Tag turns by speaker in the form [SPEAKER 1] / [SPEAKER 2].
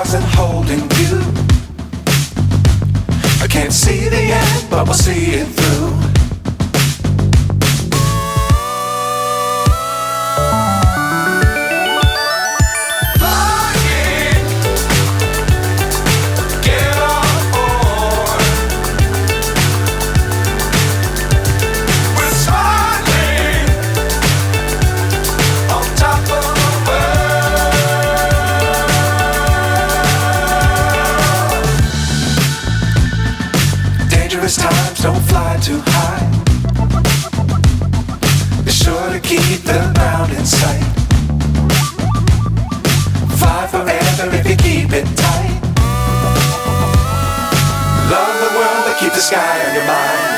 [SPEAKER 1] stars and holding you. I can't see the end, but we'll see it through. Times don't fly too high. Be sure to keep the ground in sight. Fly forever if you keep it tight. Love the world, but keep the sky on your mind.